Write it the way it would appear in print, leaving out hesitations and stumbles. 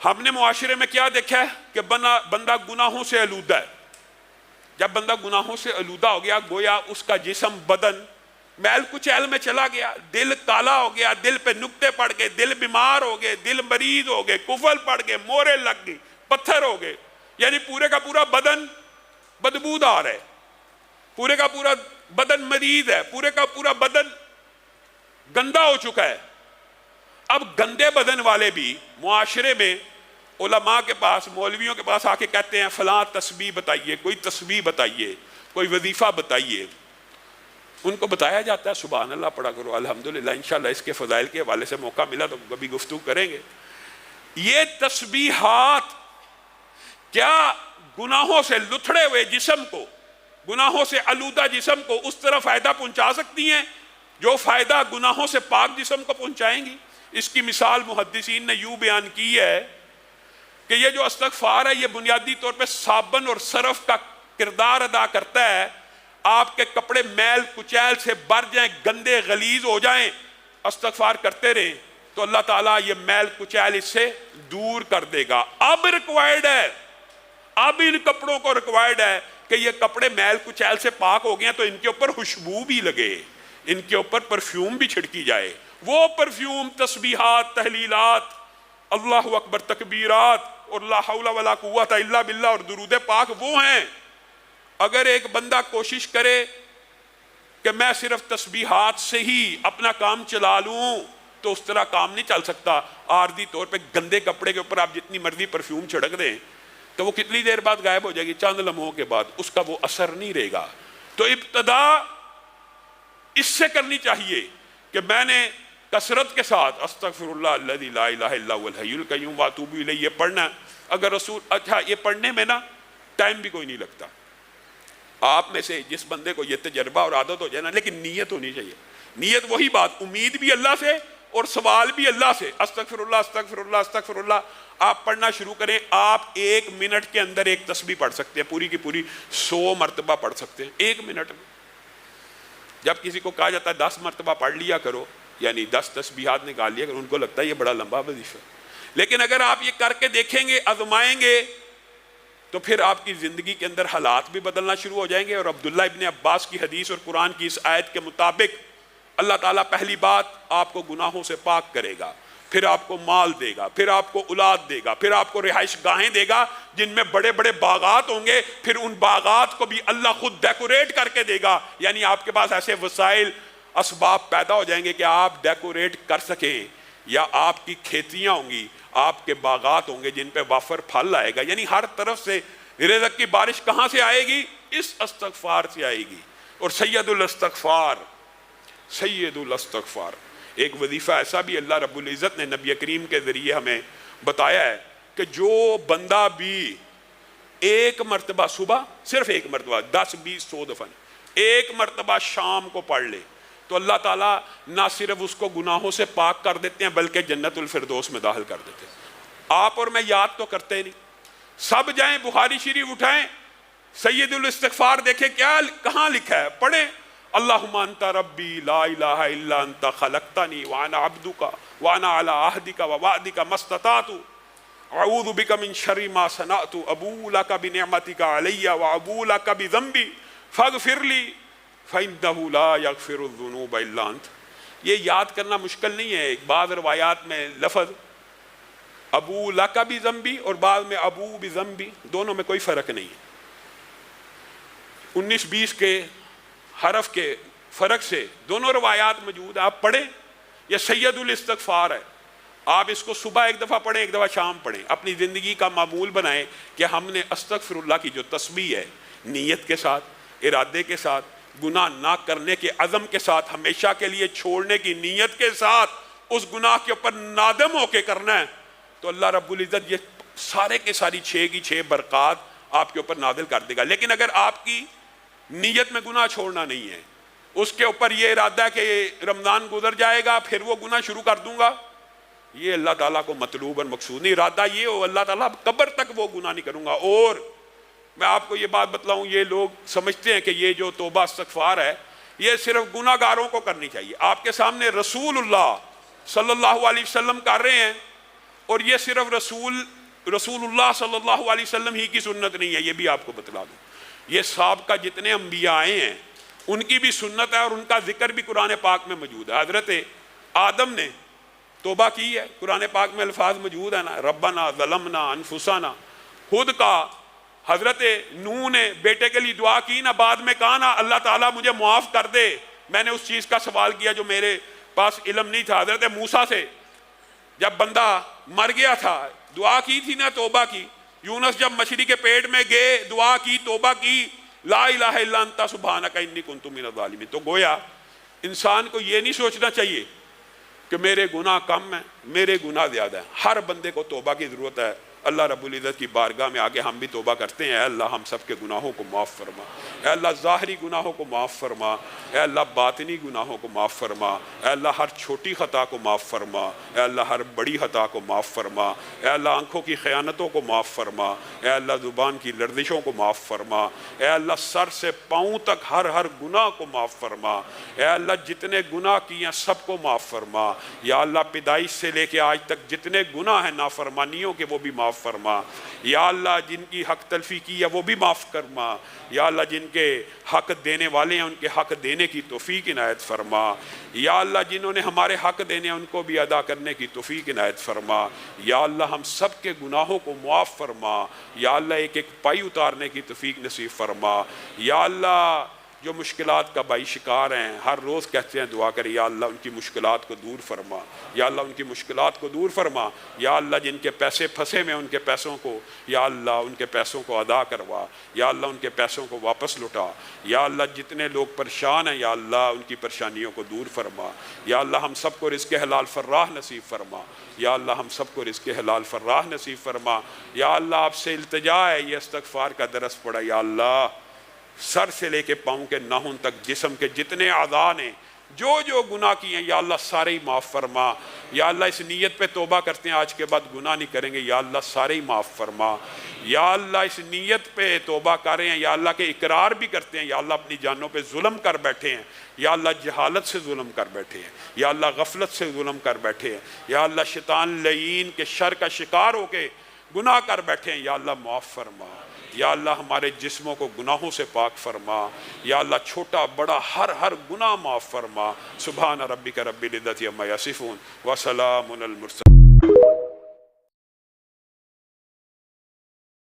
ہم نے معاشرے میں کیا دیکھا ہے کہ بندہ گناہوں سے آلودہ ہے. جب بندہ گناہوں سے آلودہ ہو گیا گویا اس کا جسم بدن میل کچیل میں چلا گیا, دل کالا ہو گیا, دل پہ نقطے پڑ گئے, دل بیمار ہو گئے, دل مریض ہو گئے, کفل پڑ گئے, مورے لگ گئی, پتھر ہو گئے. یعنی پورے کا پورا بدن بدبودار ہے, پورے کا پورا بدن مریض ہے, پورے کا پورا بدن گندا ہو چکا ہے. اب گندے بدن والے بھی معاشرے میں علماء کے پاس, مولویوں کے پاس آ کے کہتے ہیں فلاں تسبیح بتائیے, کوئی تسبیح بتائیے, کوئی وظیفہ بتائیے. ان کو بتایا جاتا ہے سبحان اللہ پڑھا کرو, الحمدللہ, انشاءاللہ اس کے فضائل کے حوالے سے موقع ملا تو کبھی گفتگو کریں گے. یہ تسبیحات کیا گناہوں سے لتھڑے ہوئے جسم کو, گناہوں سے آلودہ جسم کو اس طرح فائدہ پہنچا سکتی ہیں جو فائدہ گناہوں سے پاک جسم کو پہنچائیں گی؟ اس کی مثال محدثین نے یوں بیان کی ہے کہ یہ جو استغفار ہے یہ بنیادی طور پہ صابن اور سرف کا کردار ادا کرتا ہے. آپ کے کپڑے میل کچیل سے بھر جائیں, گندے غلیظ ہو جائیں, استغفار کرتے رہیں تو اللہ تعالیٰ یہ میل کچیل اس سے دور کر دے گا. اب ریکوائرڈ ہے, اب ان کپڑوں کو ریکوائرڈ ہے کہ یہ کپڑے میل کچیل سے پاک ہو گئے تو ان کے اوپر خوشبو بھی لگے, ان کے اوپر پرفیوم بھی چھڑکی جائے. وہ پرفیوم تسبیحات, تحلیلات, اللہ اکبر تکبیرات اور لا حول ولا قوت الا باللہ اور درود پاک وہ ہیں. اگر ایک بندہ کوشش کرے کہ میں صرف تسبیحات سے ہی اپنا کام چلا لوں تو اس طرح کام نہیں چل سکتا. عارضی طور پہ گندے کپڑے کے اوپر آپ جتنی مرضی پرفیوم چھڑک دیں تو وہ کتنی دیر بعد غائب ہو جائے گی, چند لمحوں کے بعد, اس کا وہ اثر نہیں رہے گا. تو ابتدا اس سے کرنی چاہیے کہ میں نے کثرت کے ساتھ استغفر اللہ الذی لا الہ الا هو الحی القیوم واتوب الیہ یہ پڑھنا. اگر رسول اچھا یہ پڑھنے میں نا ٹائم بھی کوئی نہیں لگتا. آپ میں سے جس بندے کو یہ تجربہ اور عادت ہو جائے نا, لیکن نیت ہونی چاہیے. نیت وہی بات, امید بھی اللہ سے اور سوال بھی اللہ سے. استغفر اللہ استغفر اللہ استغفر اللہ آپ پڑھنا شروع کریں. آپ 1 منٹ کے اندر ایک تسبیح پڑھ سکتے ہیں, پوری کی پوری 100 مرتبہ پڑھ سکتے ہیں 1 منٹ میں. جب کسی کو کہا جاتا ہے 10 مرتبہ پڑھ لیا کرو, یعنی 10 تسبیحات نکال لیا کرو, ان کو لگتا ہے یہ بڑا لمبا وظیفہ. لیکن اگر آپ یہ کر کے دیکھیں گے, آزمائیں گے, تو پھر آپ کی زندگی کے اندر حالات بھی بدلنا شروع ہو جائیں گے. اور عبداللہ ابن عباس کی حدیث اور قرآن کی اس آیت کے مطابق اللہ تعالیٰ پہلی بات آپ کو گناہوں سے پاک کرے گا, پھر آپ کو مال دے گا, پھر آپ کو اولاد دے گا, پھر آپ کو رہائش گاہیں دے گا جن میں بڑے بڑے باغات ہوں گے. پھر ان باغات کو بھی اللہ خود ڈیکوریٹ کر کے دے گا. یعنی آپ کے پاس ایسے وسائل اسباب پیدا ہو جائیں گے کہ آپ ڈیکوریٹ کر سکیں, یا آپ کی کھیتیاں ہوں گی, آپ کے باغات ہوں گے جن پہ وافر پھل آئے گا. یعنی ہر طرف سے رزق کی بارش کہاں سے آئے گی؟ اس استغفار سے آئے گی. اور سید الاستغفار ایک وظیفہ ایسا بھی اللہ رب العزت نے نبی کریم کے ذریعے ہمیں بتایا ہے کہ جو بندہ بھی 1 مرتبہ صبح, صرف 1 مرتبہ, 10 20 100 دفعہ, 1 مرتبہ شام کو پڑھ لے تو اللہ تعالیٰ نہ صرف اس کو گناہوں سے پاک کر دیتے ہیں بلکہ جنت الفردوس میں داخل کر دیتے ہیں. آپ اور میں یاد تو کرتے نہیں, سب جائیں بخاری شریف اٹھائیں, سید الاستغفار دیکھیں کیا کہاں لکھا ہے, پڑھیں اللہم انت ربی لا الہ الا انت خلقتنی وانا عبدک وانا علی عہدک ووعدک ما استطعت اعوذ بک من شر ما صنعت ابوء لک بنعمتک علی وابوء لک بذنبی فاغفر لی فإنہ لا یغفر الذنوب الا انت. یہ یاد کرنا مشکل نہیں ہے. بعض روایات میں لفظ ابو لک بذنبی اور بعض میں ابو بذنبی, دونوں میں کوئی فرق نہیں ہے. 19-20 کے حرف کے فرق سے دونوں روایات موجود ہیں, آپ پڑھیں. یہ سید الاستغفار ہے, آپ اس کو صبح 1 دفعہ پڑھیں, 1 دفعہ شام پڑھیں. اپنی زندگی کا معمول بنائیں کہ ہم نے استغفر اللہ کی جو تسبیح ہے نیت کے ساتھ, ارادے کے ساتھ, گناہ نہ کرنے کے عزم کے ساتھ, ہمیشہ کے لیے چھوڑنے کی نیت کے ساتھ اس گناہ کے اوپر نادم ہو کے کرنا ہے, تو اللہ رب العزت یہ سارے کے ساری 6 کی 6 برکات آپ کے اوپر نازل کر دے گا. لیکن اگر آپ کی نیت میں گناہ چھوڑنا نہیں ہے, اس کے اوپر یہ ارادہ ہے کہ رمضان گزر جائے گا پھر وہ گناہ شروع کر دوں گا, یہ اللہ تعالیٰ کو مطلوب اور مقصود نہیں. ارادہ یہ ہو اللہ تعالیٰ قبر تک وہ گناہ نہیں کروں گا. اور میں آپ کو یہ بات بتلاؤں, یہ لوگ سمجھتے ہیں کہ یہ جو توبہ استغفار ہے یہ صرف گناہ گاروں کو کرنی چاہیے. آپ کے سامنے رسول اللہ صلی اللہ علیہ وسلم کر رہے ہیں, اور یہ صرف رسول رسول اللہ صلی اللہ علیہ وسلم ہی کی سنت نہیں ہے، یہ بھی آپ کو بتلا دوں۔ یہ سابقہ جتنے انبیاء آئے ہیں ان کی بھی سنت ہے، اور ان کا ذکر بھی قرآن پاک میں موجود ہے۔ حضرت آدم نے توبہ کی ہے، قرآن پاک میں الفاظ موجود ہیں نا، ربنا ظلمنا انفسنا، خود کا۔ حضرت نوح نے بیٹے کے لیے دعا کی نا، بعد میں کہا نا اللہ تعالیٰ مجھے معاف کر دے، میں نے اس چیز کا سوال کیا جو میرے پاس علم نہیں تھا۔ حضرت موسیٰ سے جب بندہ مر گیا تھا دعا کی تھی نا، توبہ کی۔ یونس جب مچھلی کے پیٹ میں گئے دعا کی، توبہ کی، لا الہ الا انت سبحانک انی کنت من الظالمین۔ تو گویا انسان کو یہ نہیں سوچنا چاہیے کہ میرے گناہ کم ہیں، میرے گناہ زیادہ ہیں۔ ہر بندے کو توبہ کی ضرورت ہے۔ اللہ رب العزت کی بارگاہ میں آگے ہم بھی توبہ کرتے ہیں، اے اللہ ہم سب کے گناہوں کو معاف فرما، اے اللہ ظاہری گناہوں کو معاف فرما، اے اللہ باطنی گناہوں کو معاف فرما، اے اللہ ہر چھوٹی خطا کو معاف فرما، اے اللہ ہر بڑی خطا کو معاف فرما، اے اللہ آنکھوں کی خیانتوں کو معاف فرما، اے اللہ زبان کی لرزشوں کو معاف فرما، اے اللہ سر سے پاؤں تک ہر گناہ کو معاف فرما، اے اللہ جتنے گناہ کیے ہیں سب کو معاف فرما، یا اللہ پیدائش سے لے کے آج تک جتنے گناہ ہیں نافرمانیوں کے وہ بھی معاف فرما، یا اللہ جن کی حق تلفی کی ہے وہ بھی معاف فرما، یا اللہ جن کے حق دینے والے ہیں ان کے حق دینے کی توفیق عنایت فرما، یا اللہ جنہوں نے ہمارے حق دینے ہیں ان کو بھی ادا کرنے کی توفیق عنایت فرما، یا اللہ ہم سب کے گناہوں کو معاف فرما، یا اللہ ایک ایک پائی اتارنے کی توفیق نصیب فرما، یا اللہ جو مشکلات کا بائی شکار ہیں ہر روز کہتے ہیں دعا کریں، یا اللہ ان کی مشکلات کو دور فرما، یا اللہ ان کی مشکلات کو دور فرما، یا اللہ جن کے پیسے پھنسے میں ان کے پیسوں کو، یا اللہ ان کے پیسوں کو ادا کروا، یا اللہ ان کے پیسوں کو واپس لٹا، یا اللہ جتنے لوگ پریشان ہیں یا اللہ ان کی پریشانیوں کو دور فرما، یا اللہ ہم سب کو رزق حلال فراہ نصیب فرما، یا اللہ ہم سب کو رزق حلال فراہ نصیب فرما، یا اللہ آپ سے التجا ہے یہ استغفار کا درس پڑا، یا اللہ سر سے لے کے پاؤں کے ناخن تک جسم کے جتنے اعضاء نے جو گناہ کیے ہیں یا اللہ سارے ہی معاف فرما، یا اللہ اس نیت پہ توبہ کرتے ہیں آج کے بعد گناہ نہیں کریں گے، یا اللہ سارے ہی معاف فرما، یا اللہ اس نیت پہ توبہ کر رہے ہیں یا اللہ کے اقرار بھی کرتے ہیں یا اللہ اپنی جانوں پہ ظلم کر بیٹھے ہیں، یا اللہ جہالت سے ظلم کر بیٹھے ہیں، یا اللہ غفلت سے ظلم کر بیٹھے ہیں، یا اللہ شیطان لعین کے شر کا شکار ہو کے گناہ کر بیٹھے ہیں، یا اللہ معاف فرما، یا اللہ ہمارے جسموں کو گناہوں سے پاک فرما، یا اللہ چھوٹا بڑا ہر گناہ معاف فرما۔ سبحان ربک رب العزت عما یصفون وسلام علی المرسلین۔